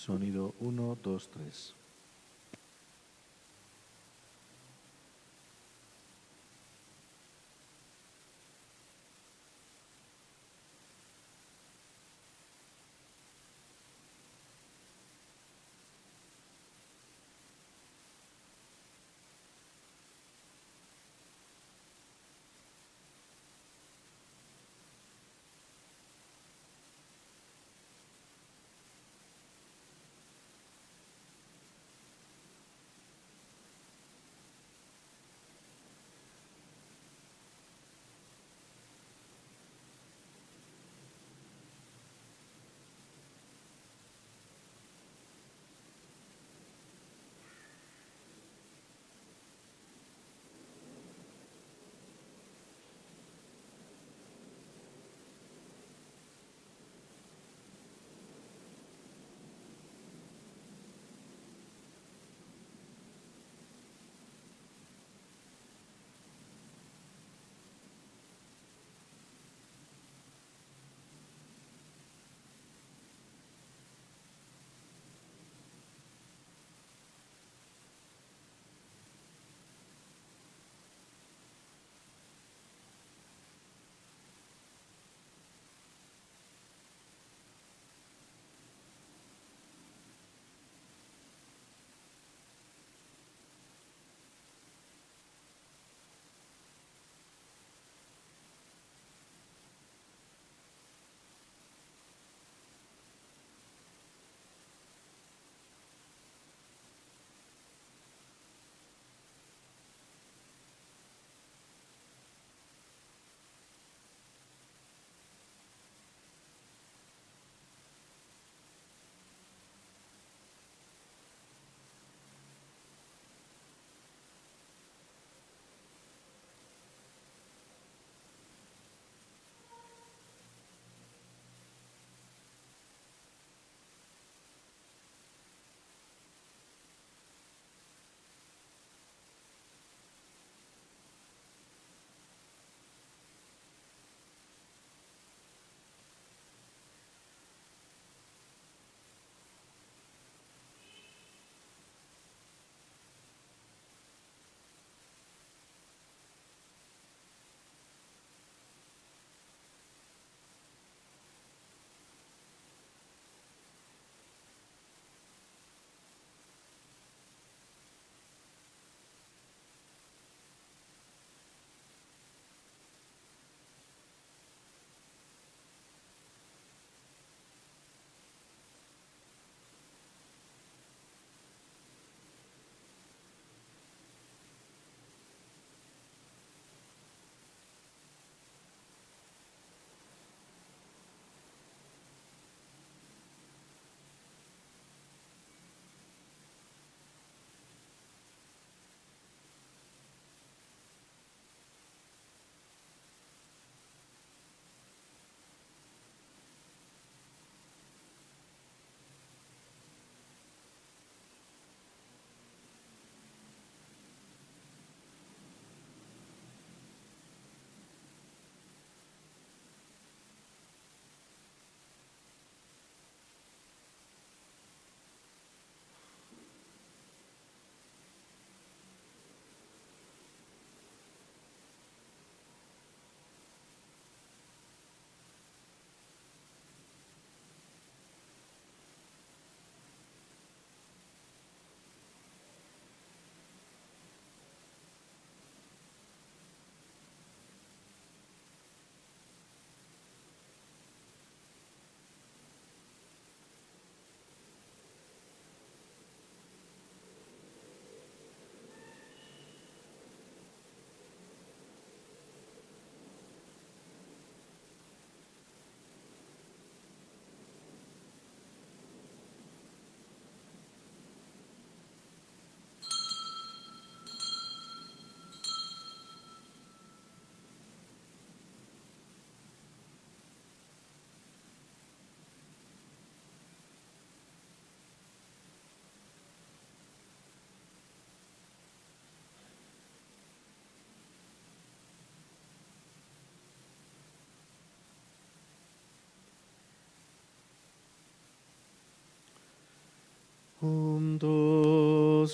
Sonido uno, 2, 3.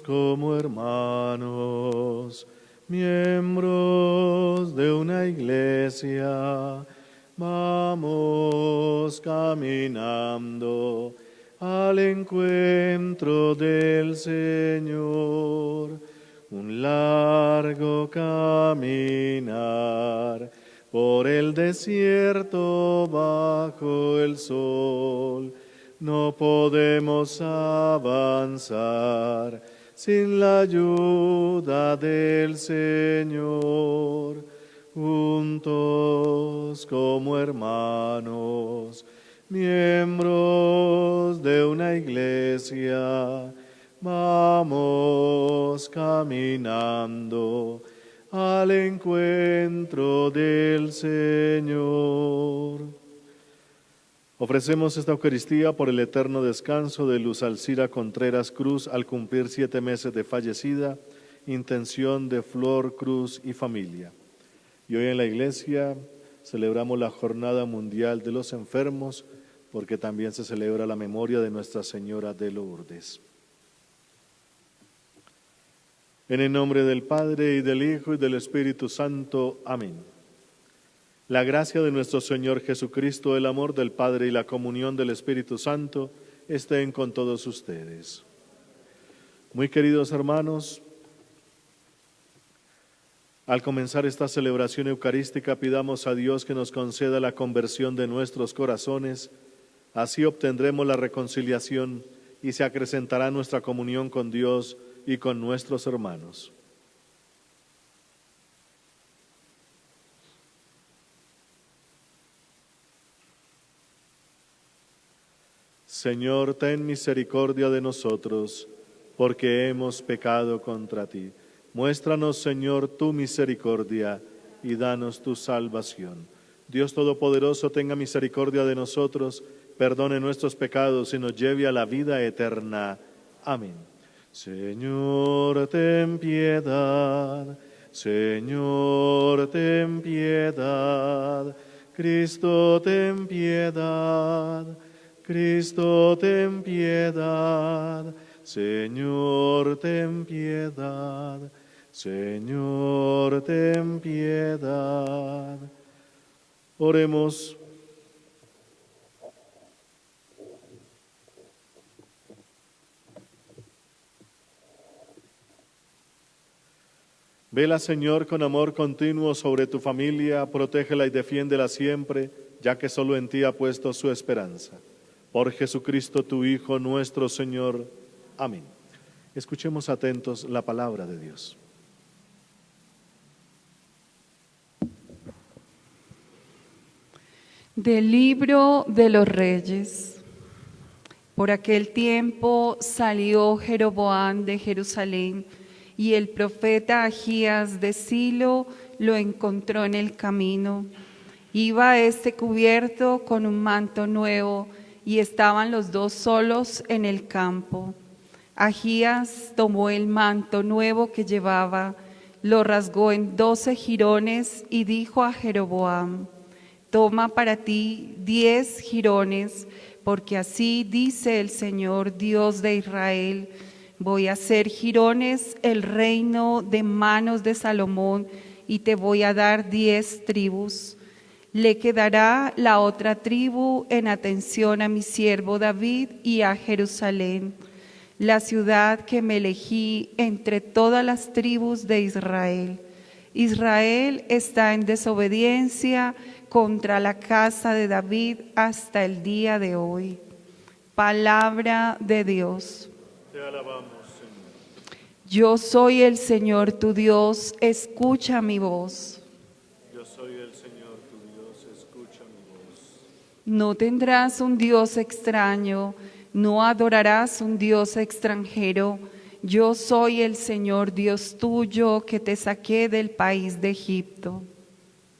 como hermanos, miembros de una iglesia, vamos caminando al encuentro del Señor. Un largo caminar por el desierto bajo el sol. No podemos avanzar sin la ayuda del Señor. Juntos como hermanos, miembros de una iglesia, vamos caminando al encuentro del Señor. Ofrecemos esta Eucaristía por el eterno descanso de Luz Alcira Contreras Cruz al cumplir 7 meses de fallecida, intención de Flor Cruz y familia. Y hoy en la iglesia celebramos la Jornada Mundial de los Enfermos, porque también se celebra la memoria de Nuestra Señora de Lourdes. En el nombre del Padre, y del Hijo, y del Espíritu Santo. Amén. La gracia de nuestro Señor Jesucristo, el amor del Padre y la comunión del Espíritu Santo estén con todos ustedes. Muy queridos hermanos, al comenzar esta celebración eucarística, pidamos a Dios que nos conceda la conversión de nuestros corazones. Así obtendremos la reconciliación y se acrecentará nuestra comunión con Dios y con nuestros hermanos. Señor, ten misericordia de nosotros, porque hemos pecado contra ti. Muéstranos, Señor, tu misericordia y danos tu salvación. Dios Todopoderoso, tenga misericordia de nosotros, perdone nuestros pecados y nos lleve a la vida eterna. Amén. Señor, ten piedad. Señor, ten piedad. Cristo, ten piedad. Cristo, ten piedad. Señor, ten piedad. Señor, ten piedad. Oremos. Vela, Señor, con amor continuo sobre tu familia, protégela y defiéndela siempre, ya que solo en ti ha puesto su esperanza. Por Jesucristo, tu Hijo, nuestro Señor. Amén. Escuchemos atentos la palabra de Dios. Del libro de los Reyes. Por aquel tiempo salió Jeroboam de Jerusalén, y el profeta Ahías de Silo lo encontró en el camino. Iba éste cubierto con un manto nuevo, y estaban los dos solos en el campo. Ahías tomó el manto nuevo que llevaba, lo rasgó en 12 jirones y dijo a Jeroboam: toma para ti 10 jirones, porque así dice el Señor Dios de Israel: voy a hacer jirones el reino de manos de Salomón y te voy a dar 10 tribus. Le quedará la otra tribu en atención a mi siervo David y a Jerusalén, la ciudad que me elegí entre todas las tribus de Israel. Israel está en desobediencia contra la casa de David hasta el día de hoy. Palabra de Dios. Te alabamos, Señor. Yo soy el Señor tu Dios, escucha mi voz. Yo soy el Señor tu Dios, escucha mi voz. No tendrás un Dios extraño, no adorarás un Dios extranjero. Yo soy el Señor Dios tuyo, que te saqué del país de Egipto.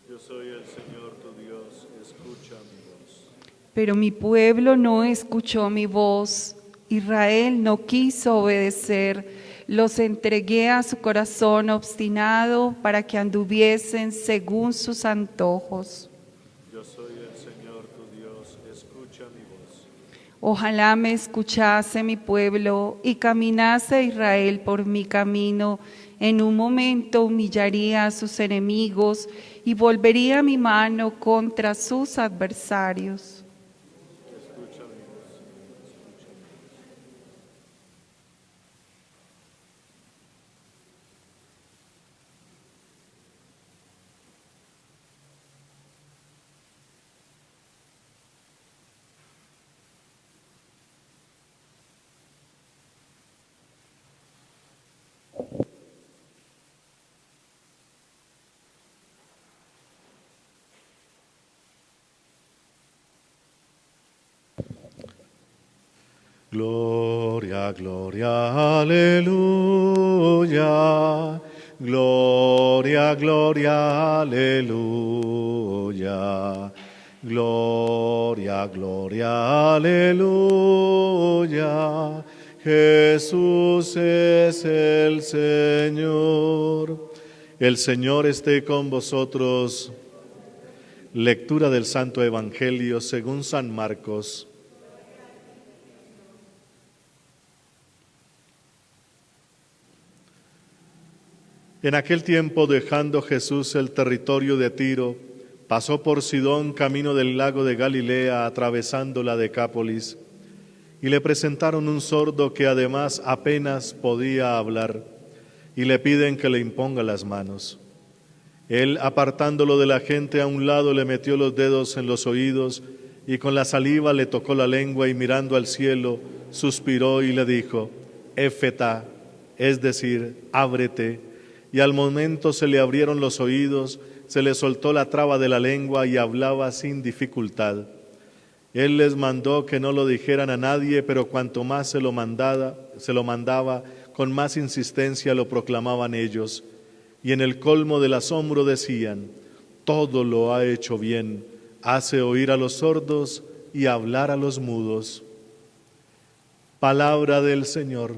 Yo soy el Señor tu Dios, escucha mi voz. Pero mi pueblo no escuchó mi voz, Israel no quiso obedecer. Los entregué a su corazón obstinado para que anduviesen según sus antojos. Yo soy el Señor tu Dios, escucha mi voz. Ojalá me escuchase mi pueblo y caminase Israel por mi camino. En un momento humillaría a sus enemigos y volvería mi mano contra sus adversarios. Gloria, gloria, aleluya. Gloria, gloria, aleluya. Gloria, gloria, aleluya. Jesús es el Señor. El Señor esté con vosotros. Lectura del Santo Evangelio según San Marcos. En aquel tiempo, dejando Jesús el territorio de Tiro, pasó por Sidón camino del lago de Galilea, atravesando la Decápolis, y le presentaron un sordo que además apenas podía hablar, y le piden que le imponga las manos. Él, apartándolo de la gente a un lado, le metió los dedos en los oídos, y con la saliva le tocó la lengua, y mirando al cielo, suspiró y le dijo: Éfeta, es decir, ábrete. Y al momento se le abrieron los oídos, se le soltó la traba de la lengua y hablaba sin dificultad. Él les mandó que no lo dijeran a nadie, pero cuanto más se lo mandaba, con más insistencia lo proclamaban ellos. Y en el colmo del asombro decían: todo lo ha hecho bien, hace oír a los sordos y hablar a los mudos. Palabra del Señor.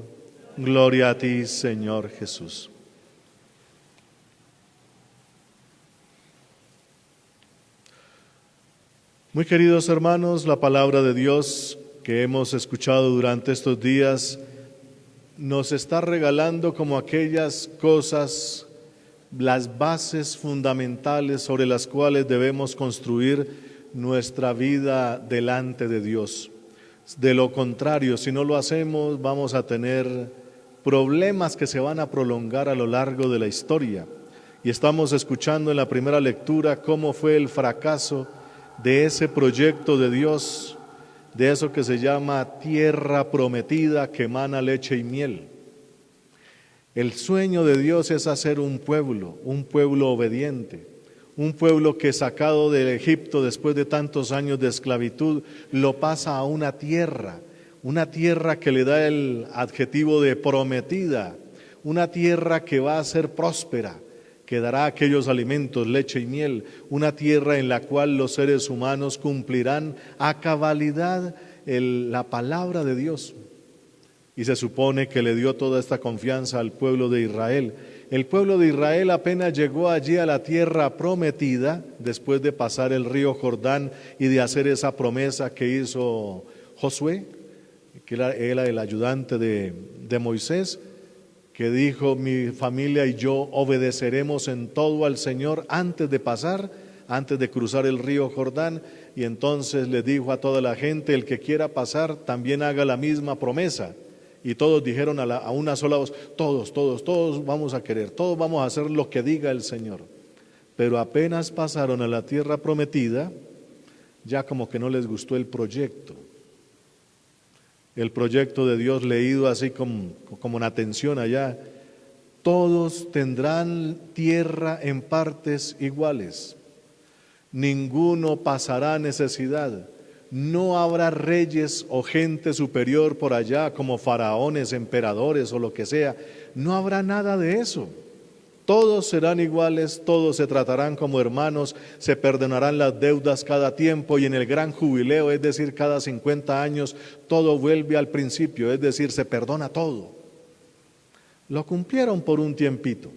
Gloria a ti, Señor Jesús. Muy queridos hermanos, la palabra de Dios que hemos escuchado durante estos días nos está regalando como aquellas cosas, las bases fundamentales sobre las cuales debemos construir nuestra vida delante de Dios. De lo contrario, si no lo hacemos, vamos a tener problemas que se van a prolongar a lo largo de la historia. Y estamos escuchando en la primera lectura cómo fue el fracaso de ese proyecto de Dios, de eso que se llama tierra prometida que emana leche y miel. El sueño de Dios es hacer un pueblo obediente, un pueblo que sacado del Egipto después de tantos años de esclavitud, lo pasa a una tierra que le da el adjetivo de prometida, una tierra que va a ser próspera, que dará aquellos alimentos, leche y miel, una tierra en la cual los seres humanos cumplirán a cabalidad la palabra de Dios. Y se supone que le dio toda esta confianza al pueblo de Israel. El pueblo de Israel apenas llegó allí a la tierra prometida, después de pasar el río Jordán y de hacer esa promesa que hizo Josué, que era el ayudante de Moisés, que dijo: mi familia y yo obedeceremos en todo al Señor antes de cruzar el río Jordán. Y entonces le dijo a toda la gente: el que quiera pasar también haga la misma promesa. Y todos dijeron a una sola voz: todos vamos a querer, todos vamos a hacer lo que diga el Señor. Pero apenas pasaron a la tierra prometida, ya como que no les gustó el proyecto de Dios leído así como en atención allá. Todos tendrán tierra en partes iguales, ninguno pasará necesidad, no habrá reyes o gente superior por allá como faraones, emperadores o lo que sea, no habrá nada de eso. Todos serán iguales, todos se tratarán como hermanos, se perdonarán las deudas cada tiempo y en el gran jubileo, es decir, cada 50 años, todo vuelve al principio, es decir, se perdona todo. Lo cumplieron por un tiempito,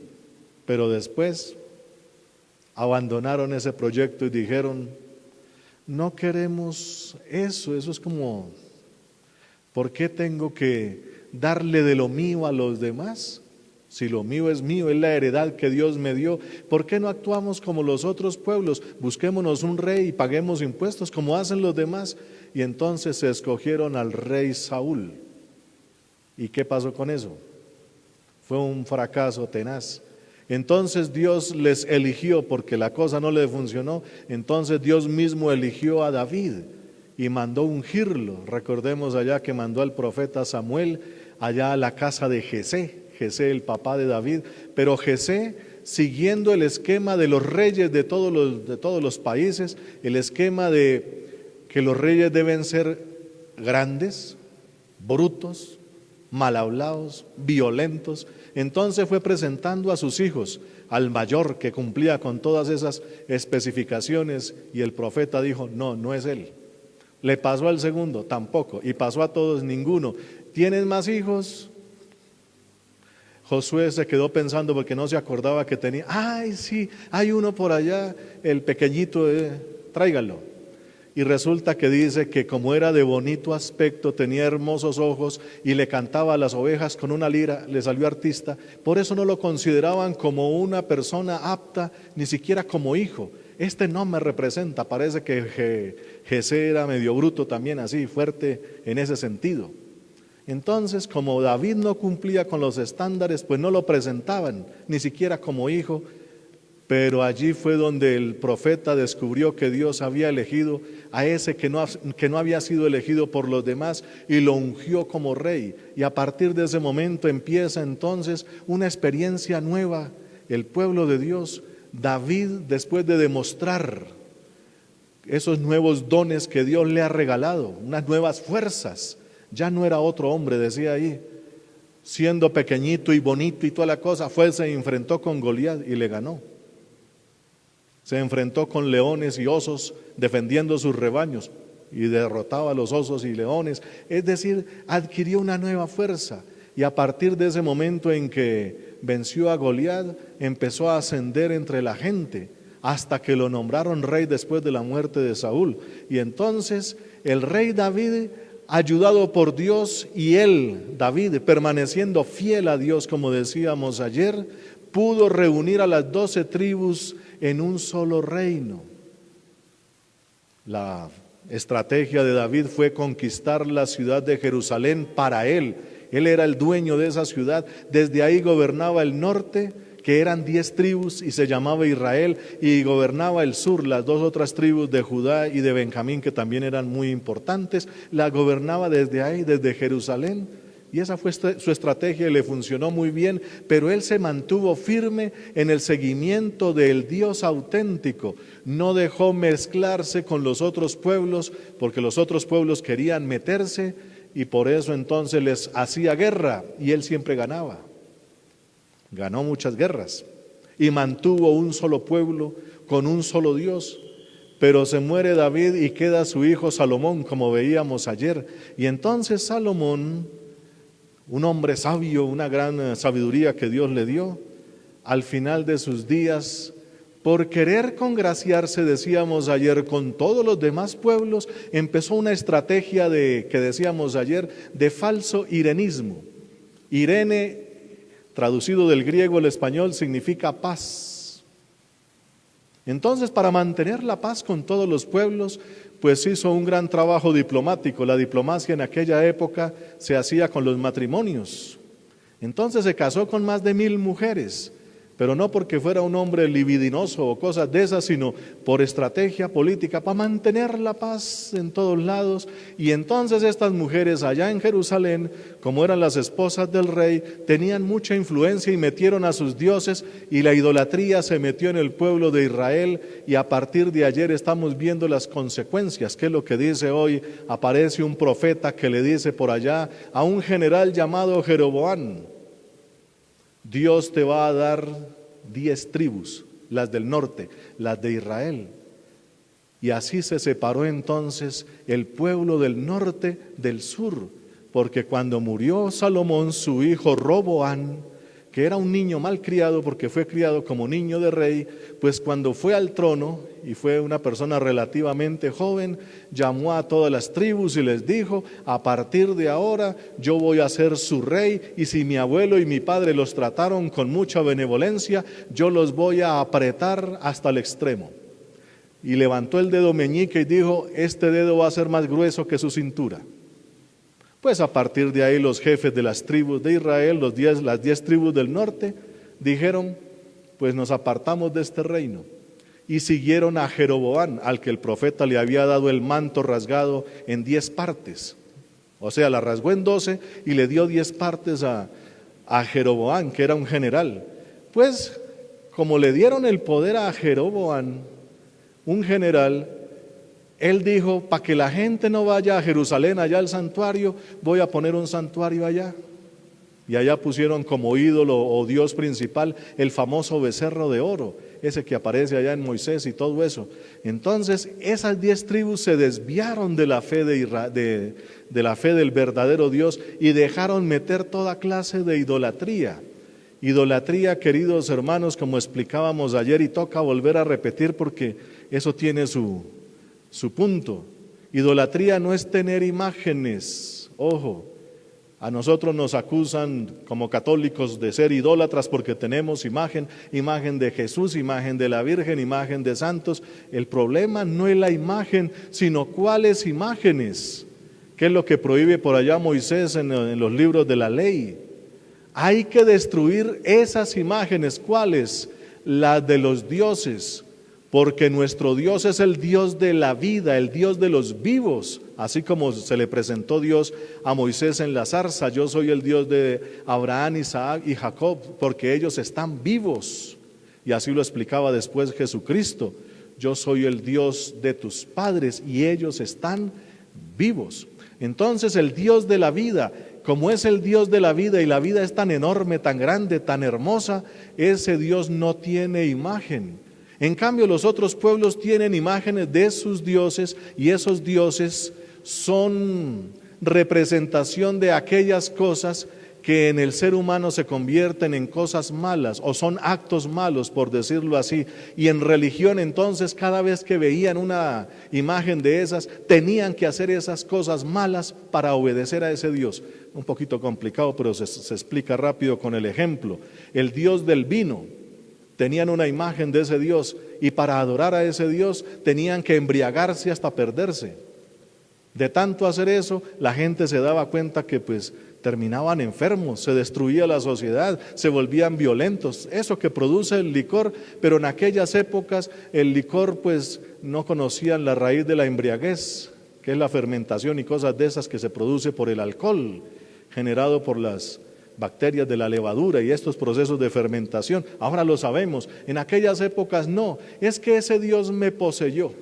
pero después abandonaron ese proyecto y dijeron: no queremos eso es como ¿Por qué tengo que darle de lo mío a los demás? Si lo mío, es la heredad que Dios me dio. ¿Por qué no actuamos como los otros pueblos? Busquémonos un rey y paguemos impuestos como hacen los demás. Y entonces se escogieron al rey Saúl. ¿Y qué pasó con eso? Fue un fracaso tenaz. Entonces Dios les eligió porque la cosa no le funcionó. Entonces Dios mismo eligió a David y mandó ungirlo. Recordemos allá que mandó al profeta Samuel allá a la casa de Jesé, el papá de David. Pero Jesé, siguiendo el esquema de los reyes de todos los países, el esquema de que los reyes deben ser grandes, brutos, mal hablados, violentos. Entonces fue presentando a sus hijos, al mayor que cumplía con todas esas especificaciones, y el profeta dijo: no, no es él. Le pasó al segundo, tampoco, y pasó a todos, ninguno. ¿Tienes más hijos? Josué se quedó pensando porque no se acordaba que tenía. Ay, sí, hay uno por allá, el pequeñito, tráigalo. Y resulta que dice que como era de bonito aspecto, tenía hermosos ojos y le cantaba a las ovejas con una lira, le salió artista. Por eso no lo consideraban como una persona apta, ni siquiera como hijo. Este no me representa. Parece que Jesé era medio bruto también, así fuerte en ese sentido. Entonces, como David no cumplía con los estándares, pues no lo presentaban ni siquiera como hijo. Pero allí fue donde el profeta descubrió que Dios había elegido a ese que no había sido elegido por los demás, y lo ungió como rey. Y a partir de ese momento empieza entonces una experiencia nueva. El pueblo de Dios, David, después de demostrar esos nuevos dones que Dios le ha regalado, unas nuevas fuerzas, ya no era otro hombre, decía ahí, siendo pequeñito y bonito y toda la cosa, se enfrentó con Goliat y le ganó. Se enfrentó con leones y osos defendiendo sus rebaños y derrotaba a los osos y leones. Es decir, adquirió una nueva fuerza, y a partir de ese momento en que venció a Goliat, empezó a ascender entre la gente hasta que lo nombraron rey después de la muerte de Saúl. Y entonces el rey David, ayudado por Dios, y él, David, permaneciendo fiel a Dios, como decíamos ayer, pudo reunir a las 12 tribus en un solo reino. La estrategia de David fue conquistar la ciudad de Jerusalén para él. Él era el dueño de esa ciudad. Desde ahí gobernaba el norte, que eran 10 tribus y se llamaba Israel, y gobernaba el sur, las 2 otras tribus de Judá y de Benjamín, que también eran muy importantes. La gobernaba desde ahí, desde Jerusalén. Y esa fue su estrategia y le funcionó muy bien, pero él se mantuvo firme en el seguimiento del Dios auténtico. No dejó mezclarse con los otros pueblos, porque los otros pueblos querían meterse, y por eso entonces les hacía guerra, y él siempre ganaba. Ganó muchas guerras y mantuvo un solo pueblo con un solo Dios. Pero se muere David y queda su hijo Salomón, como veíamos ayer. Y entonces Salomón, un hombre sabio, una gran sabiduría que Dios le dio, al final de sus días, por querer congraciarse, decíamos ayer, con todos los demás pueblos, empezó una estrategia que decíamos ayer, de falso irenismo. Irene, traducido del griego al español, significa paz. Entonces, para mantener la paz con todos los pueblos, pues hizo un gran trabajo diplomático. La diplomacia en aquella época se hacía con los matrimonios. Entonces se casó con más de 1000 mujeres, pero no porque fuera un hombre libidinoso o cosas de esas, sino por estrategia política, para mantener la paz en todos lados. Y entonces estas mujeres allá en Jerusalén, como eran las esposas del rey, tenían mucha influencia y metieron a sus dioses, y la idolatría se metió en el pueblo de Israel, y a partir de ayer estamos viendo las consecuencias. ¿Qué es lo que dice hoy? Aparece un profeta que le dice por allá a un general llamado Jeroboam: Dios te va a dar 10 tribus, las del norte, las de Israel. Y así se separó entonces el pueblo del norte del sur, porque cuando murió Salomón, su hijo Roboán, que era un niño mal criado porque fue criado como niño de rey, pues cuando fue al trono y fue una persona relativamente joven, llamó a todas las tribus y les dijo: a partir de ahora yo voy a ser su rey, y si mi abuelo y mi padre los trataron con mucha benevolencia, yo los voy a apretar hasta el extremo. Y levantó el dedo meñique y dijo: este dedo va a ser más grueso que su cintura. Pues a partir de ahí los jefes de las tribus de Israel, las 10 tribus del norte, dijeron: pues nos apartamos de este reino. Y siguieron a Jeroboam, al que el profeta le había dado el manto rasgado en 10 partes. O sea, la rasgó en 12 y le dio 10 partes a Jeroboam, que era un general. Pues como le dieron el poder a Jeroboam, un general, él dijo: para que la gente no vaya a Jerusalén, allá al santuario, voy a poner un santuario allá. Y allá pusieron como ídolo o dios principal el famoso becerro de oro, ese que aparece allá en Moisés y todo eso. Entonces esas 10 tribus se desviaron de la fe de la fe del verdadero Dios y dejaron meter toda clase de idolatría. Idolatría, queridos hermanos, como explicábamos ayer, y toca volver a repetir porque eso tiene su punto. Idolatría no es tener imágenes. Ojo, a nosotros nos acusan como católicos de ser idólatras porque tenemos imagen de Jesús, imagen de la Virgen, imagen de santos. El problema no es la imagen, sino cuáles imágenes. ¿Qué es lo que prohíbe por allá Moisés en los libros de la ley? Hay que destruir esas imágenes. ¿Cuáles? Las de los dioses. Porque nuestro Dios es el Dios de la vida, el Dios de los vivos. Así como se le presentó Dios a Moisés en la zarza: yo soy el Dios de Abraham, Isaac y Jacob, porque ellos están vivos. Y así lo explicaba después Jesucristo: yo soy el Dios de tus padres y ellos están vivos. Entonces el Dios de la vida, como es el Dios de la vida y la vida es tan enorme, tan grande, tan hermosa, ese Dios no tiene imagen. En cambio, los otros pueblos tienen imágenes de sus dioses, y esos dioses son representación de aquellas cosas que en el ser humano se convierten en cosas malas, o son actos malos, por decirlo así. Y en religión, entonces, cada vez que veían una imagen de esas, tenían que hacer esas cosas malas para obedecer a ese Dios. Un poquito complicado, pero se explica rápido con el ejemplo. El Dios del vino, tenían una imagen de ese Dios, y para adorar a ese Dios tenían que embriagarse hasta perderse. De tanto hacer eso, la gente se daba cuenta que pues terminaban enfermos, se destruía la sociedad, se volvían violentos. Eso que produce el licor, pero en aquellas épocas el licor pues no conocían la raíz de la embriaguez, que es la fermentación y cosas de esas que se produce por el alcohol, generado por las bacterias de la levadura y estos procesos de fermentación. Ahora lo sabemos, en aquellas épocas no, es que ese Dios me poseyó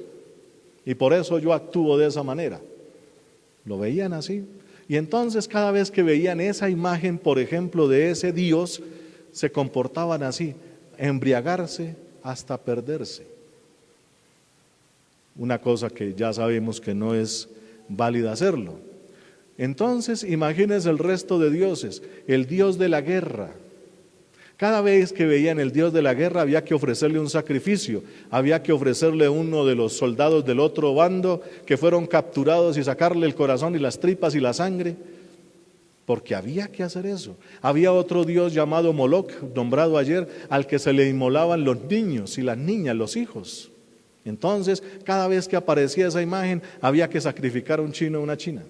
y por eso yo actúo de esa manera. Lo veían así, y entonces cada vez que veían esa imagen, por ejemplo, de ese Dios, se comportaban así: embriagarse hasta perderse. Una cosa que ya sabemos que no es válida hacerlo. Entonces, imagínense el resto de dioses. El Dios de la guerra. Cada vez que veían el Dios de la guerra había que ofrecerle un sacrificio, había que ofrecerle uno de los soldados del otro bando que fueron capturados y sacarle el corazón y las tripas y la sangre, porque había que hacer eso. Había otro Dios llamado Moloch, nombrado ayer, al que se le inmolaban los niños y las niñas, los hijos. Entonces, cada vez que aparecía esa imagen, había que sacrificar a un chino o una china.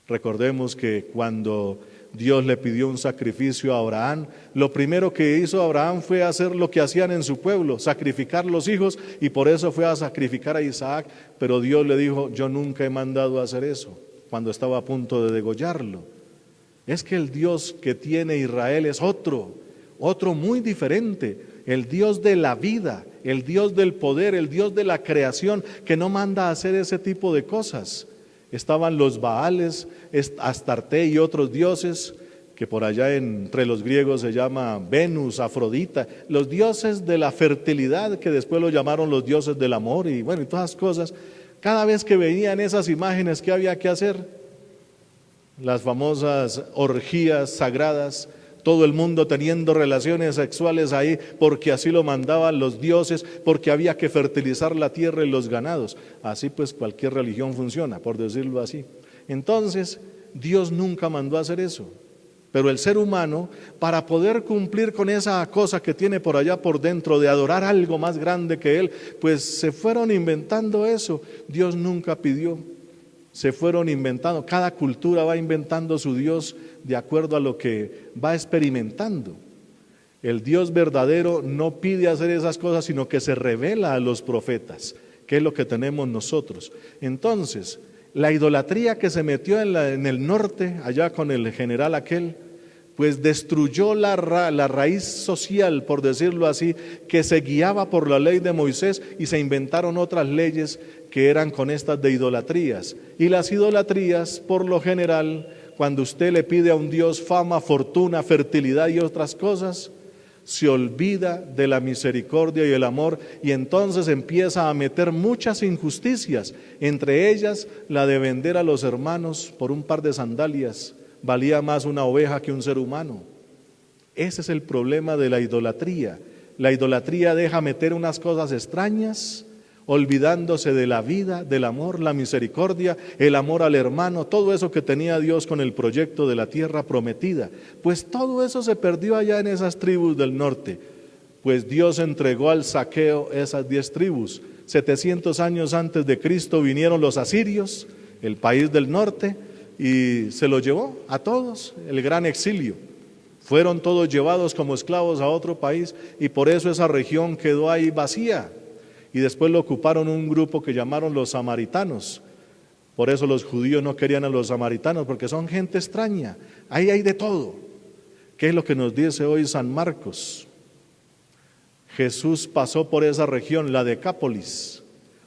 Recordemos que cuando Dios le pidió un sacrificio a Abraham, lo primero que hizo Abraham fue hacer lo que hacían en su pueblo: sacrificar los hijos, y por eso fue a sacrificar a Isaac. Pero Dios le dijo: yo nunca he mandado a hacer eso, cuando estaba a punto de degollarlo. Es que el Dios que tiene Israel es otro muy diferente, el Dios de la vida, el Dios del poder, el Dios de la creación, que no manda a hacer ese tipo de cosas. Estaban los Baales, Astarte y otros dioses, que por allá entre los griegos se llama Venus, Afrodita, los dioses de la fertilidad, que después lo llamaron los dioses del amor, y bueno, y todas las cosas. Cada vez que veían esas imágenes, ¿qué había que hacer? Las famosas orgías sagradas, todo el mundo teniendo relaciones sexuales ahí porque así lo mandaban los dioses, porque había que fertilizar la tierra y los ganados. Así pues cualquier religión funciona, por decirlo así. Entonces, Dios nunca mandó a hacer eso. Pero el ser humano, para poder cumplir con esa cosa que tiene por allá por dentro, de adorar algo más grande que él, pues se fueron inventando eso. Dios nunca pidió, se fueron inventando. Cada cultura va inventando su Dios de acuerdo a lo que va experimentando. El Dios verdadero no pide hacer esas cosas, sino que se revela a los profetas, que es lo que tenemos nosotros. Entonces, la idolatría que se metió en el norte, allá con el general aquel, pues destruyó la raíz social, por decirlo así, que se guiaba por la ley de Moisés, y se inventaron otras leyes que eran con estas de idolatrías. Y las idolatrías, por lo general, cuando usted le pide a un Dios fama, fortuna, fertilidad y otras cosas, se olvida de la misericordia y el amor, y entonces empieza a meter muchas injusticias, entre ellas la de vender a los hermanos por un par de sandalias. Valía más una oveja que un ser humano. Ese es el problema de la idolatría. La idolatría deja meter unas cosas extrañas, olvidándose de la vida, del amor, la misericordia, el amor al hermano, todo eso que tenía Dios con el proyecto de la tierra prometida. Pues todo eso se perdió allá en esas tribus del norte. Pues Dios entregó al saqueo esas 10 tribus. 700 años antes de Cristo vinieron los asirios, el país del norte, y se lo llevó a todos, el gran exilio. Fueron todos llevados como esclavos a otro país, y por eso esa región quedó ahí vacía. Y después lo ocuparon un grupo que llamaron los samaritanos. Por eso los judíos no querían a los samaritanos, porque son gente extraña. Ahí hay de todo. ¿Qué es lo que nos dice hoy San Marcos? Jesús pasó por esa región, la Decápolis,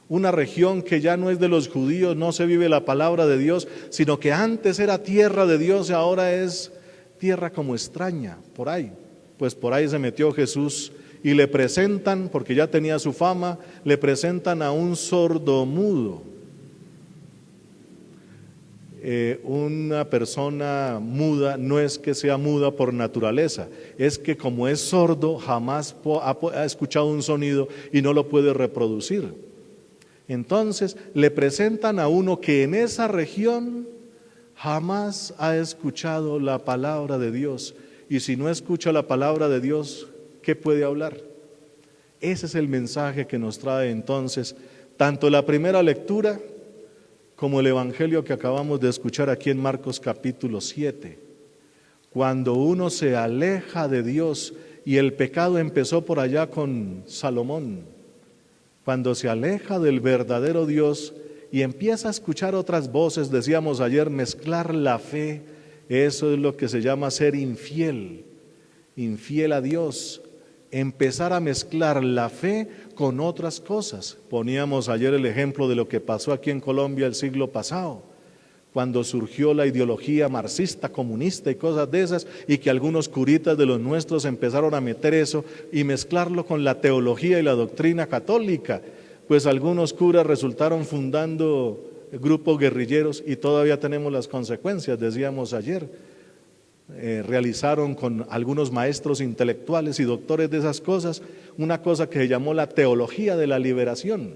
una región que ya no es de los judíos, no se vive la palabra de Dios, sino que antes era tierra de Dios y ahora es tierra como extraña, por ahí. Pues por ahí se metió Jesús, y le presentan, porque ya tenía su fama, le presentan a un sordomudo. Una persona muda no es que sea muda por naturaleza, es que como es sordo jamás ha escuchado un sonido y no lo puede reproducir. Entonces le presentan a uno que en esa región jamás ha escuchado la palabra de Dios, y si no escucha la palabra de Dios, ¿qué puede hablar? Ese es el mensaje que nos trae entonces tanto la primera lectura como el evangelio que acabamos de escuchar aquí en Marcos capítulo 7. Cuando uno se aleja de Dios, y el pecado empezó por allá con Salomón, cuando se aleja del verdadero Dios y empieza a escuchar otras voces, decíamos ayer, mezclar la fe, eso es lo que se llama ser infiel, infiel a Dios. Empezar a mezclar la fe con otras cosas. Poníamos ayer el ejemplo de lo que pasó aquí en Colombia el siglo pasado, cuando surgió la ideología marxista, comunista y cosas de esas, y que algunos curitas de los nuestros empezaron a meter eso y mezclarlo con la teología y la doctrina católica. Pues algunos curas resultaron fundando grupos guerrilleros, y todavía tenemos las consecuencias, decíamos ayer. Realizaron con algunos maestros intelectuales y doctores de esas cosas una cosa que se llamó la teología de la liberación,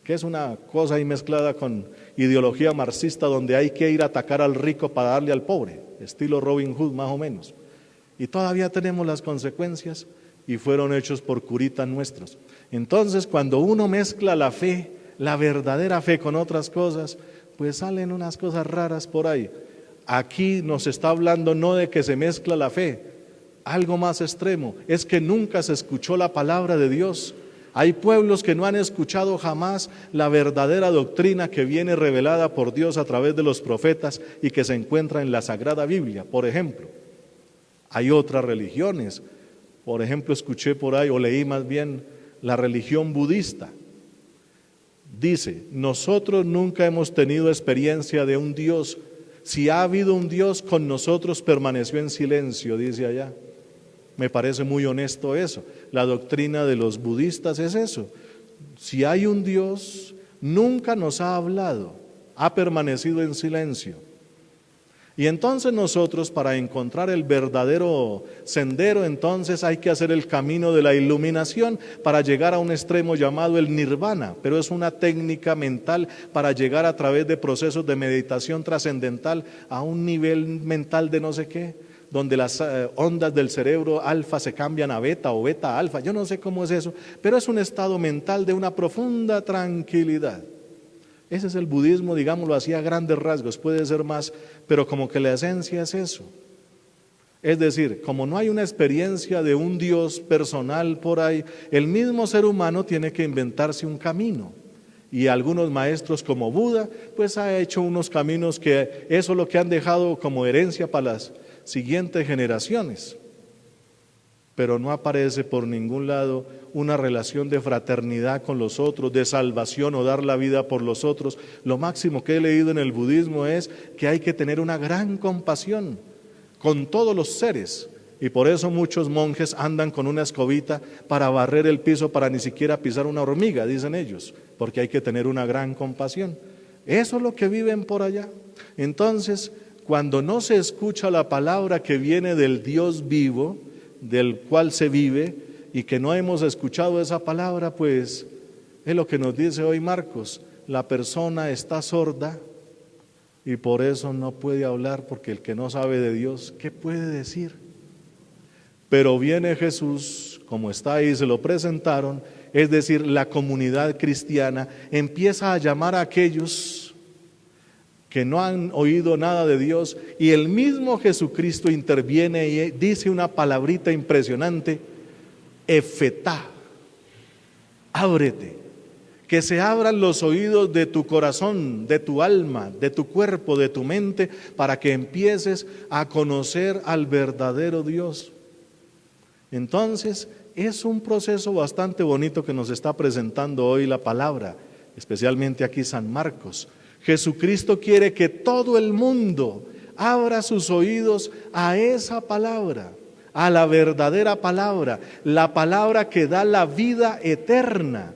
que es una cosa ahí mezclada con ideología marxista, donde hay que ir a atacar al rico para darle al pobre, estilo Robin Hood más o menos. Y todavía tenemos las consecuencias, y fueron hechos por curitas nuestros. Entonces, cuando uno mezcla la fe, la verdadera fe, con otras cosas, pues salen unas cosas raras por ahí. Aquí nos está hablando no de que se mezcla la fe, algo más extremo, es que nunca se escuchó la palabra de Dios. Hay pueblos que no han escuchado jamás la verdadera doctrina que viene revelada por Dios a través de los profetas y que se encuentra en la Sagrada Biblia. Por ejemplo, hay otras religiones. Por ejemplo, escuché por ahí, o leí más bien, la religión budista. Dice, nosotros nunca hemos tenido experiencia de un Dios. Si ha habido un Dios, con nosotros permaneció en silencio, dice allá. Me parece muy honesto eso. La doctrina de los budistas es eso. Si hay un Dios, nunca nos ha hablado, ha permanecido en silencio. Y entonces nosotros, para encontrar el verdadero sendero, entonces hay que hacer el camino de la iluminación para llegar a un extremo llamado el nirvana, pero es una técnica mental para llegar a través de procesos de meditación trascendental a un nivel mental de no sé qué, donde las ondas del cerebro alfa se cambian a beta o beta a alfa, yo no sé cómo es eso, pero es un estado mental de una profunda tranquilidad. Ese es el budismo, digámoslo así a grandes rasgos, puede ser más, pero como que la esencia es eso. Es decir, como no hay una experiencia de un Dios personal por ahí, el mismo ser humano tiene que inventarse un camino. Y algunos maestros como Buda, pues ha hecho unos caminos que eso es lo que han dejado como herencia para las siguientes generaciones. Pero no aparece por ningún lado una relación de fraternidad con los otros, de salvación o dar la vida por los otros. Lo máximo que he leído en el budismo es que hay que tener una gran compasión con todos los seres. Y por eso muchos monjes andan con una escobita para barrer el piso, para ni siquiera pisar una hormiga, dicen ellos, porque hay que tener una gran compasión. Eso es lo que viven por allá. Entonces, cuando no se escucha la palabra que viene del Dios vivo, del cual se vive, y que no hemos escuchado esa palabra, pues es lo que nos dice hoy Marcos: la persona está sorda y por eso no puede hablar, porque el que no sabe de Dios, ¿qué puede decir? Pero viene Jesús, como está ahí, se lo presentaron, es decir, la comunidad cristiana empieza a llamar a aquellos que no han oído nada de Dios, y el mismo Jesucristo interviene y dice una palabrita impresionante: Efetá, ábrete, que se abran los oídos de tu corazón, de tu alma, de tu cuerpo, de tu mente, para que empieces a conocer al verdadero Dios. Entonces, es un proceso bastante bonito que nos está presentando hoy la palabra, especialmente aquí San Marcos. Jesucristo quiere que todo el mundo abra sus oídos a esa palabra, a la verdadera palabra, la palabra que da la vida eterna,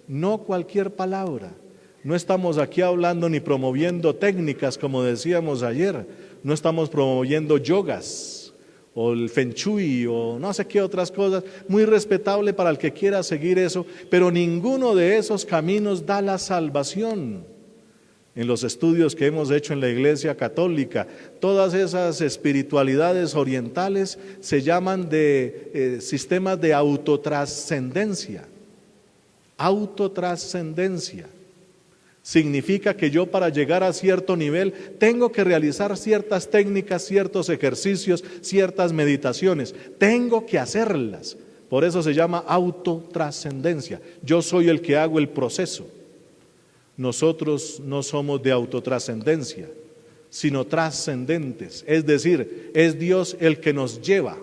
no cualquier palabra. No estamos aquí hablando ni promoviendo técnicas, como decíamos ayer, no estamos promoviendo yogas o el feng shui o no sé qué otras cosas, muy respetable para el que quiera seguir eso, pero ninguno de esos caminos da la salvación. En los estudios que hemos hecho en la Iglesia Católica, todas esas espiritualidades orientales se llaman de sistemas de autotrascendencia. Autotrascendencia significa que yo, para llegar a cierto nivel, tengo que realizar ciertas técnicas, ciertos ejercicios, ciertas meditaciones, tengo que hacerlas. Por eso se llama autotrascendencia. Yo soy el que hago el proceso. Nosotros no somos de autotrascendencia, sino trascendentes, es decir, es Dios el que nos lleva,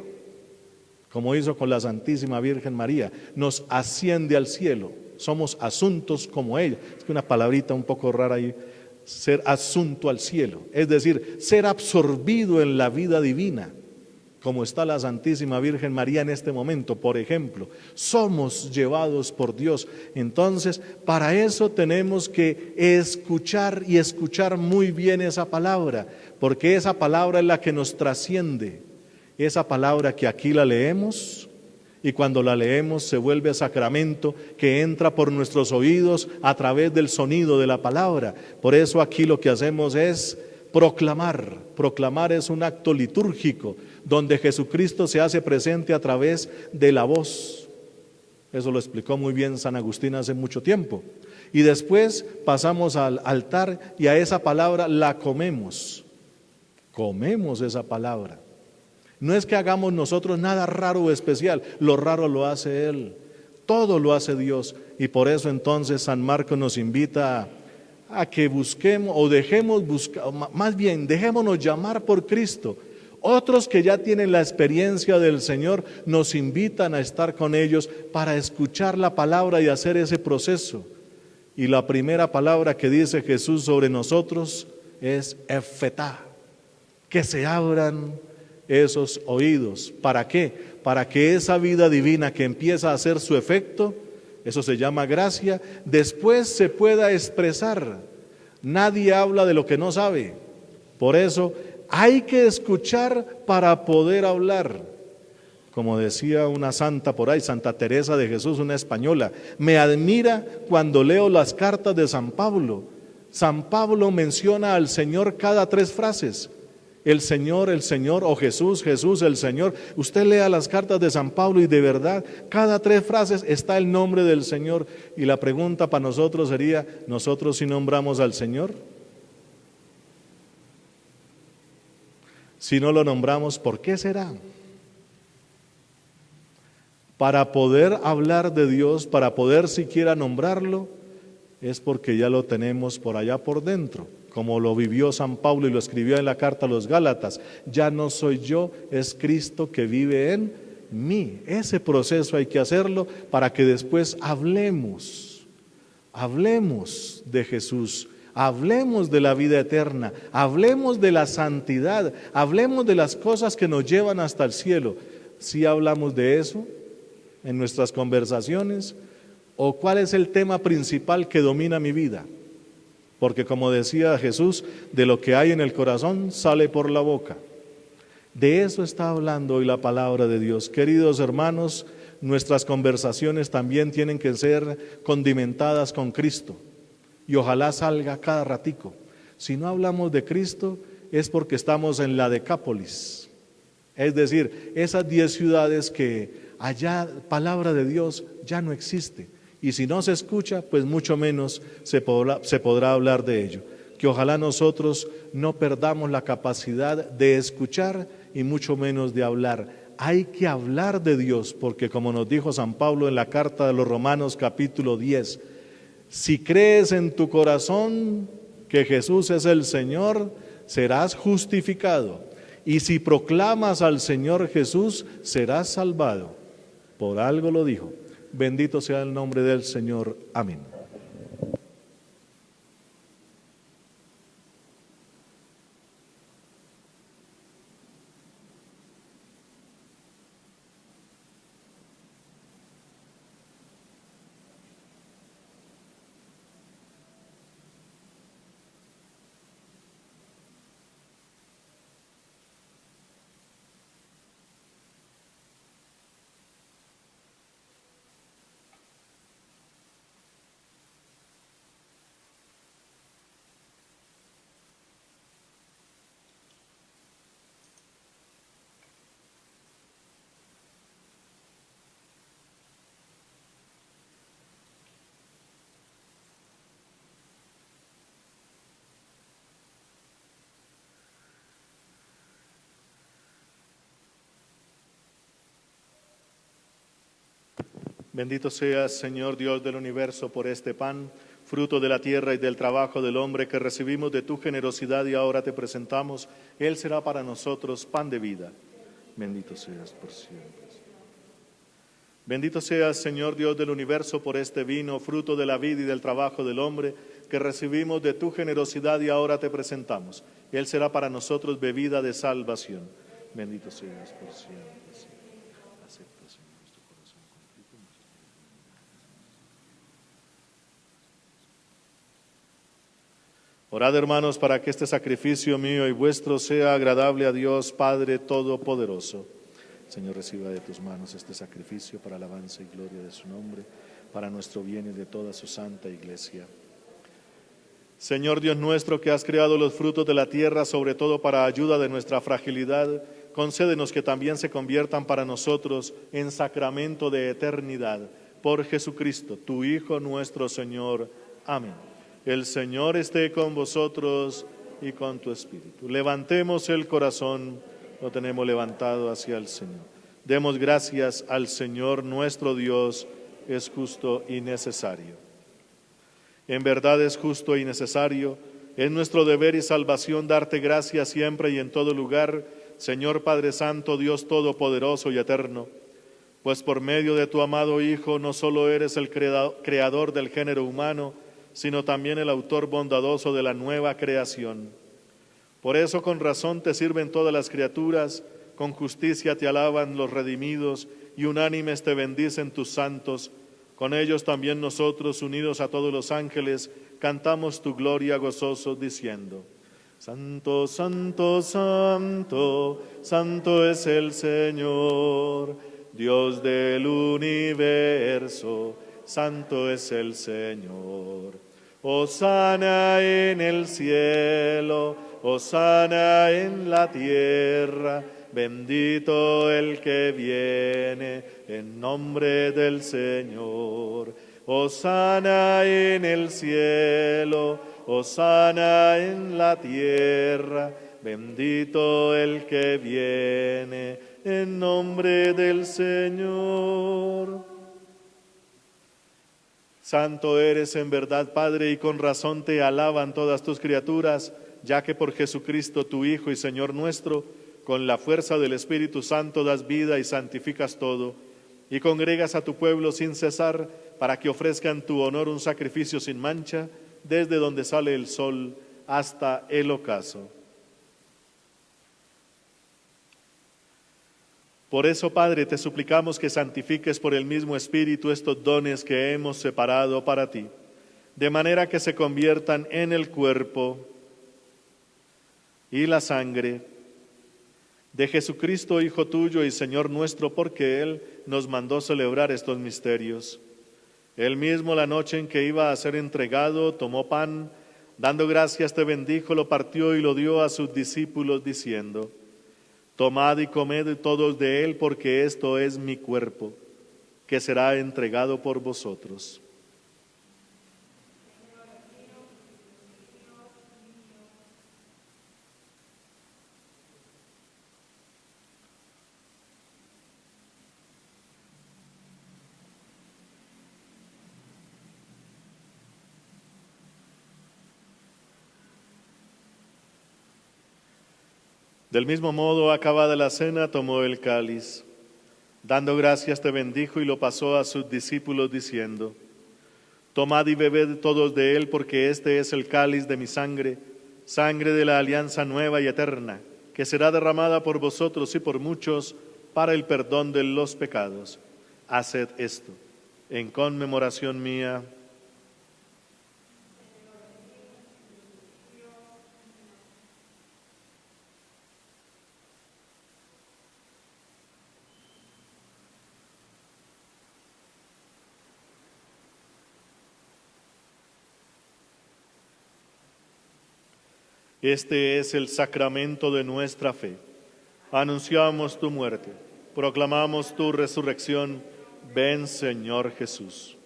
como hizo con la Santísima Virgen María, nos asciende al cielo, somos asuntos como ella. Es que una palabrita un poco rara ahí, ser asunto al cielo, es decir, ser absorbido en la vida divina, como está la Santísima Virgen María en este momento, por ejemplo. Somos llevados por Dios. Entonces, para eso tenemos que escuchar, y escuchar muy bien esa palabra, porque esa palabra es la que nos trasciende. Esa palabra que aquí la leemos, y cuando la leemos se vuelve sacramento que entra por nuestros oídos a través del sonido de la palabra. Por eso aquí lo que hacemos es proclamar. Proclamar es un acto litúrgico donde Jesucristo se hace presente a través de la voz. Eso lo explicó muy bien San Agustín hace mucho tiempo. Y después pasamos al altar y a esa palabra la comemos. Comemos esa palabra. No es que hagamos nosotros nada raro o especial, lo raro lo hace Él. Todo lo hace Dios. Y por eso entonces San Marcos nos invita a que busquemos o dejemos buscar, más bien dejémonos llamar por Cristo. Otros que ya tienen la experiencia del Señor nos invitan a estar con ellos para escuchar la palabra y hacer ese proceso. Y la primera palabra que dice Jesús sobre nosotros es efetá, que se abran esos oídos. ¿Para qué? Para que esa vida divina que empieza a hacer su efecto, eso se llama gracia, después se pueda expresar. Nadie habla de lo que no sabe. Por eso hay que escuchar para poder hablar. Como decía una santa por ahí, Santa Teresa de Jesús, una española, me admira cuando leo las cartas de San Pablo. San Pablo menciona al Señor cada 3 frases. El Señor, o Jesús, Jesús, el Señor. Usted lea las cartas de San Pablo y de verdad, cada 3 frases está el nombre del Señor. Y la pregunta para nosotros sería, ¿nosotros sí nombramos al Señor? Si no lo nombramos, ¿por qué será? Para poder hablar de Dios, para poder siquiera nombrarlo, es porque ya lo tenemos por allá por dentro, como lo vivió San Pablo y lo escribió en la carta a los Gálatas. Ya no soy yo, es Cristo que vive en mí. Ese proceso hay que hacerlo para que después hablemos de Jesús, hablemos de la vida eterna, hablemos de la santidad, hablemos de las cosas que nos llevan hasta el cielo. ¿Sí hablamos de eso en nuestras conversaciones? ¿O cuál es el tema principal que domina mi vida? Porque como decía Jesús, de lo que hay en el corazón sale por la boca. De eso está hablando hoy la palabra de Dios. Queridos hermanos, nuestras conversaciones también tienen que ser condimentadas con Cristo. Y ojalá salga cada ratico. Si no hablamos de Cristo es porque estamos en la Decápolis. Es decir, esas 10 ciudades que allá palabra de Dios ya no existe. Y si no se escucha, pues mucho menos se podrá hablar de ello. Que ojalá nosotros no perdamos la capacidad de escuchar y mucho menos de hablar. Hay que hablar de Dios, porque como nos dijo San Pablo en la carta de los Romanos capítulo 10, si crees en tu corazón que Jesús es el Señor, serás justificado. Y si proclamas al Señor Jesús, serás salvado. Por algo lo dijo. Bendito sea el nombre del Señor. Amén. Bendito seas, Señor Dios del universo, por este pan, fruto de la tierra y del trabajo del hombre que recibimos de tu generosidad y ahora te presentamos. Él será para nosotros pan de vida. Bendito seas por siempre. Bendito seas, Señor Dios del universo, por este vino, fruto de la vida y del trabajo del hombre que recibimos de tu generosidad y ahora te presentamos. Él será para nosotros bebida de salvación. Bendito seas por siempre. Orad, hermanos, para que este sacrificio mío y vuestro sea agradable a Dios Padre Todopoderoso. Señor, reciba de tus manos este sacrificio para alabanza y gloria de su nombre, para nuestro bien y de toda su santa iglesia. Señor Dios nuestro, que has creado los frutos de la tierra, sobre todo para ayuda de nuestra fragilidad, concédenos que también se conviertan para nosotros en sacramento de eternidad. Por Jesucristo, tu Hijo nuestro Señor. Amén. El Señor esté con vosotros y con tu espíritu. Levantemos el corazón, lo tenemos levantado hacia el Señor. Demos gracias al Señor nuestro Dios, es justo y necesario. En verdad es justo y necesario, es nuestro deber y salvación darte gracias siempre y en todo lugar, Señor Padre Santo, Dios Todopoderoso y Eterno, pues por medio de tu amado Hijo no solo eres el creador del género humano, sino también el autor bondadoso de la nueva creación. Por eso con razón te sirven todas las criaturas, con justicia te alaban los redimidos y unánimes te bendicen tus santos. Con ellos también nosotros, unidos a todos los ángeles, cantamos tu gloria gozosos diciendo: Santo, santo, santo, santo es el Señor, Dios del universo, santo es el Señor. Hosana en el cielo, hosana en la tierra, bendito el que viene en nombre del Señor. Hosana en el cielo, hosana en la tierra, bendito el que viene en nombre del Señor. Santo eres en verdad, Padre, y con razón te alaban todas tus criaturas, ya que por Jesucristo, tu Hijo y Señor nuestro, con la fuerza del Espíritu Santo das vida y santificas todo, y congregas a tu pueblo sin cesar, para que ofrezcan tu honor un sacrificio sin mancha, desde donde sale el sol hasta el ocaso. Por eso, Padre, te suplicamos que santifiques por el mismo Espíritu estos dones que hemos separado para ti, de manera que se conviertan en el cuerpo y la sangre de Jesucristo, Hijo tuyo y Señor nuestro, porque Él nos mandó celebrar estos misterios. Él mismo, la noche en que iba a ser entregado, tomó pan, dando gracias te bendijo, lo partió y lo dio a sus discípulos, diciendo: tomad y comed todos de él, porque esto es mi cuerpo, que será entregado por vosotros. Del mismo modo, acabada la cena, tomó el cáliz. Dando gracias te bendijo y lo pasó a sus discípulos diciendo: tomad y bebed todos de él, porque este es el cáliz de mi sangre, sangre de la alianza nueva y eterna, que será derramada por vosotros y por muchos para el perdón de los pecados. Haced esto en conmemoración mía. Este es el sacramento de nuestra fe. Anunciamos tu muerte, proclamamos tu resurrección. Ven, Señor Jesús.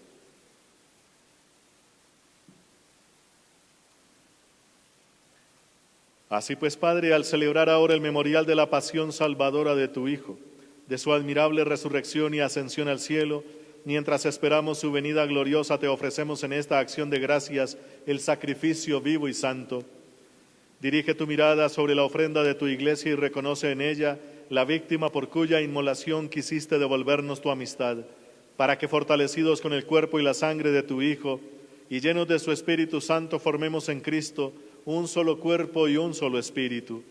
Así pues, Padre, al celebrar ahora el memorial de la pasión salvadora de tu Hijo, de su admirable resurrección y ascensión al cielo, mientras esperamos su venida gloriosa, te ofrecemos en esta acción de gracias el sacrificio vivo y santo. Dirige tu mirada sobre la ofrenda de tu iglesia y reconoce en ella la víctima por cuya inmolación quisiste devolvernos tu amistad, para que, fortalecidos con el cuerpo y la sangre de tu Hijo y llenos de su Espíritu Santo, formemos en Cristo un solo cuerpo y un solo espíritu.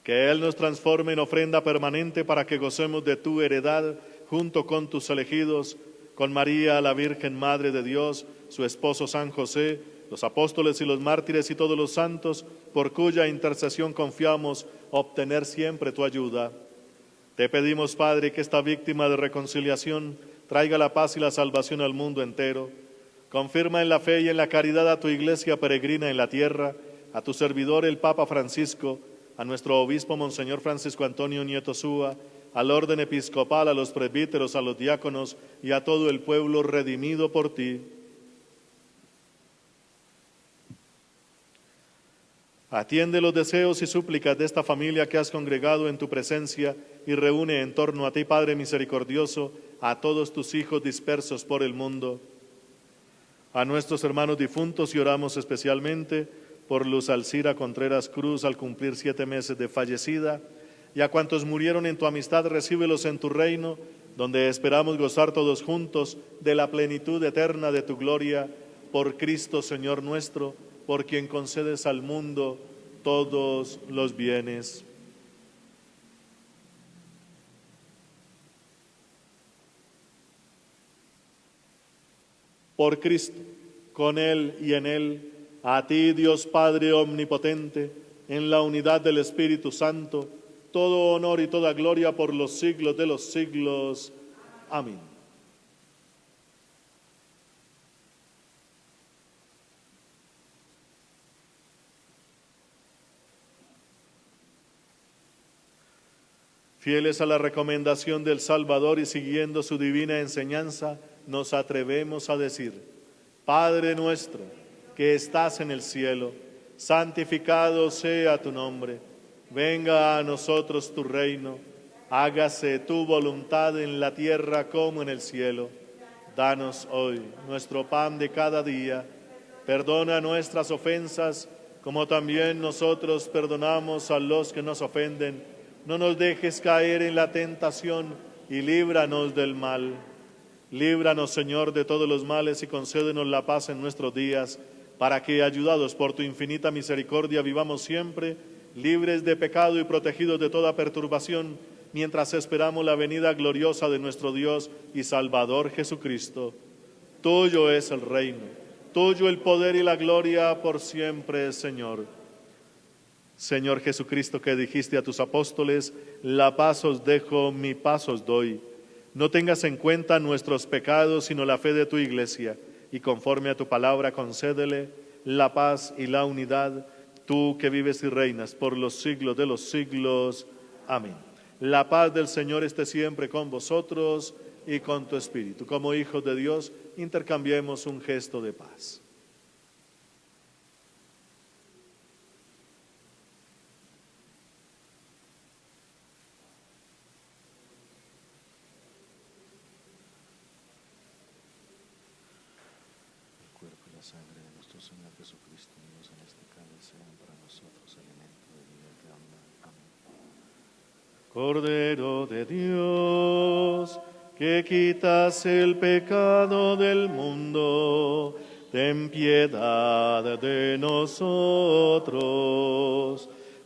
Que Él nos transforme en ofrenda permanente para que gocemos de tu heredad junto con tus elegidos, con María, la Virgen Madre de Dios, su esposo San José, los apóstoles y los mártires y todos los santos, por cuya intercesión confiamos obtener siempre tu ayuda. Te pedimos, Padre, que esta víctima de reconciliación traiga la paz y la salvación al mundo entero. Confirma en la fe y en la caridad a tu iglesia peregrina en la tierra, a tu servidor el Papa Francisco, a nuestro obispo Monseñor Francisco Antonio Nieto Súa, al orden episcopal, a los presbíteros, a los diáconos y a todo el pueblo redimido por ti. Atiende los deseos y súplicas de esta familia que has congregado en tu presencia y reúne en torno a ti, Padre misericordioso, a todos tus hijos dispersos por el mundo. A nuestros hermanos difuntos, y oramos especialmente por Luz Alcira Contreras Cruz al cumplir 7 meses de fallecida, y a cuantos murieron en tu amistad, recíbelos en tu reino, donde esperamos gozar todos juntos de la plenitud eterna de tu gloria, por Cristo Señor nuestro, por quien concedes al mundo todos los bienes. Por Cristo, con Él y en Él, a ti, Dios Padre omnipotente, en la unidad del Espíritu Santo, todo honor y toda gloria por los siglos de los siglos. Amén. Fieles a la recomendación del Salvador y siguiendo su divina enseñanza, nos atrevemos a decir: Padre nuestro, que estás en el cielo, santificado sea tu nombre. Venga a nosotros tu reino. Hágase tu voluntad en la tierra como en el cielo. Danos hoy nuestro pan de cada día. Perdona nuestras ofensas, como también nosotros perdonamos a los que nos ofenden. No nos dejes caer en la tentación y líbranos del mal. Líbranos, Señor, de todos los males y concédenos la paz en nuestros días, para que, ayudados por tu infinita misericordia, vivamos siempre libres de pecado y protegidos de toda perturbación, mientras esperamos la venida gloriosa de nuestro Dios y Salvador Jesucristo. Tuyo es el reino, tuyo el poder y la gloria por siempre, Señor. Señor Jesucristo, que dijiste a tus apóstoles: la paz os dejo, mi paz os doy. No tengas en cuenta nuestros pecados, sino la fe de tu Iglesia, y conforme a tu palabra concédele la paz y la unidad, tú que vives y reinas por los siglos de los siglos. Amén. La paz del Señor esté siempre con vosotros y con tu espíritu. Como hijos de Dios, intercambiemos un gesto de paz. Sangre de nuestro Señor Jesucristo, unidos en este cáliz, sean para nosotros alimento de vida eterna. Amén. Cordero de Dios, que quitas el pecado del mundo, ten piedad de nosotros.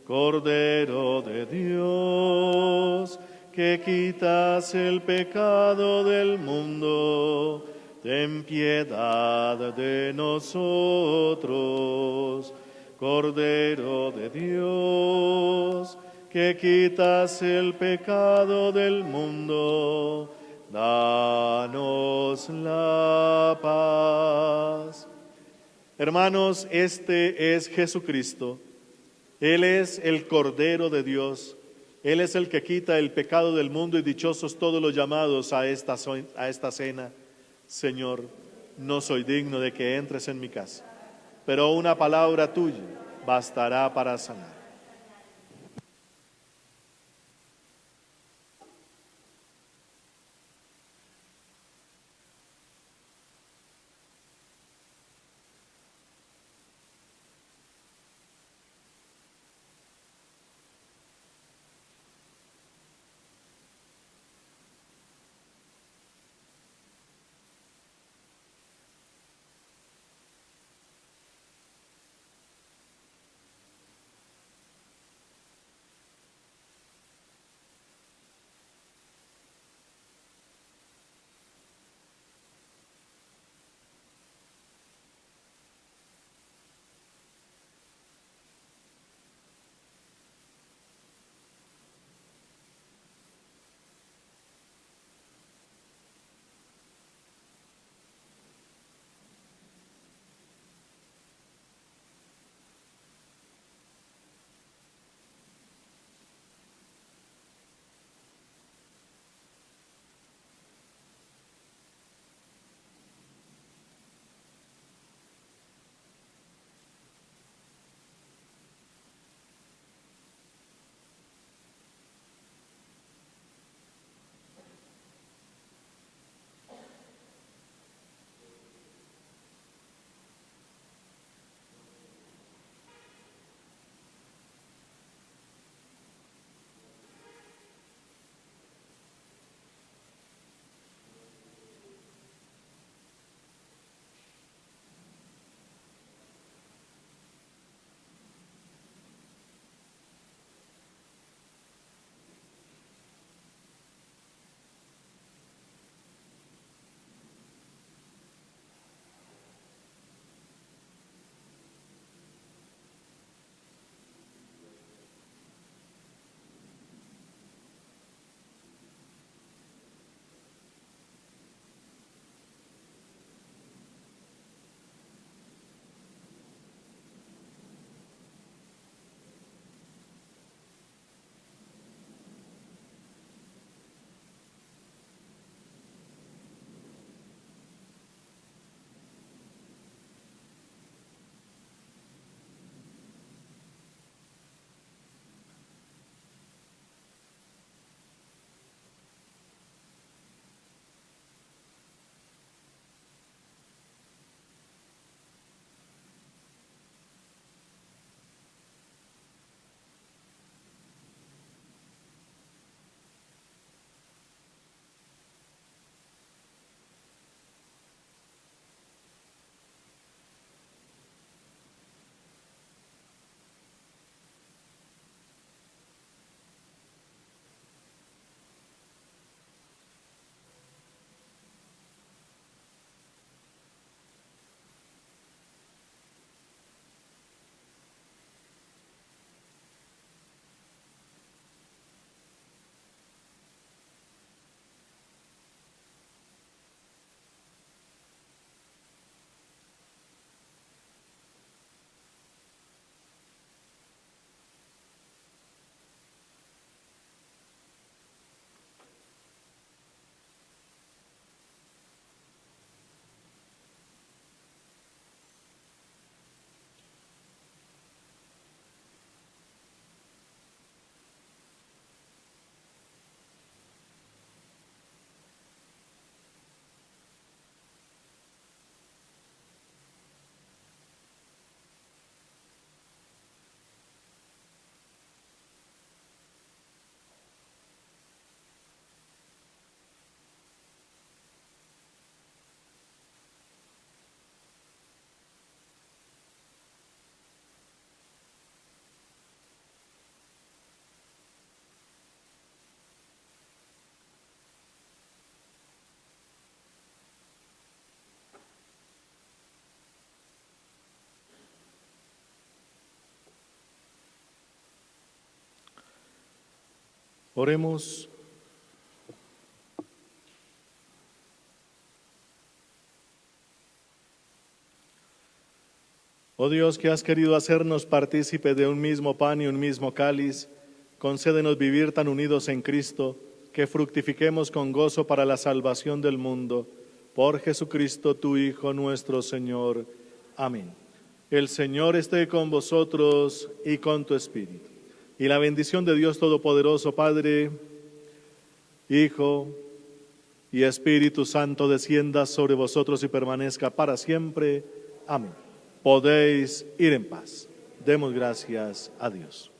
Cordero de Dios, que quitas el pecado del mundo, ten piedad de nosotros. Cordero de Dios, que quitas el pecado del mundo, danos la paz. Hermanos, este es Jesucristo. Él es el Cordero de Dios. Él es el que quita el pecado del mundo, y dichosos todos los llamados a esta cena. Señor, no soy digno de que entres en mi casa, pero una palabra tuya bastará para sanar. Oremos. Oh Dios, que has querido hacernos partícipe de un mismo pan y un mismo cáliz, concédenos vivir tan unidos en Cristo, que fructifiquemos con gozo para la salvación del mundo. Por Jesucristo, tu Hijo, nuestro Señor. Amén. El Señor esté con vosotros y con tu espíritu. Y la bendición de Dios Todopoderoso, Padre, Hijo y Espíritu Santo, descienda sobre vosotros y permanezca para siempre. Amén. Podéis ir en paz. Demos gracias a Dios.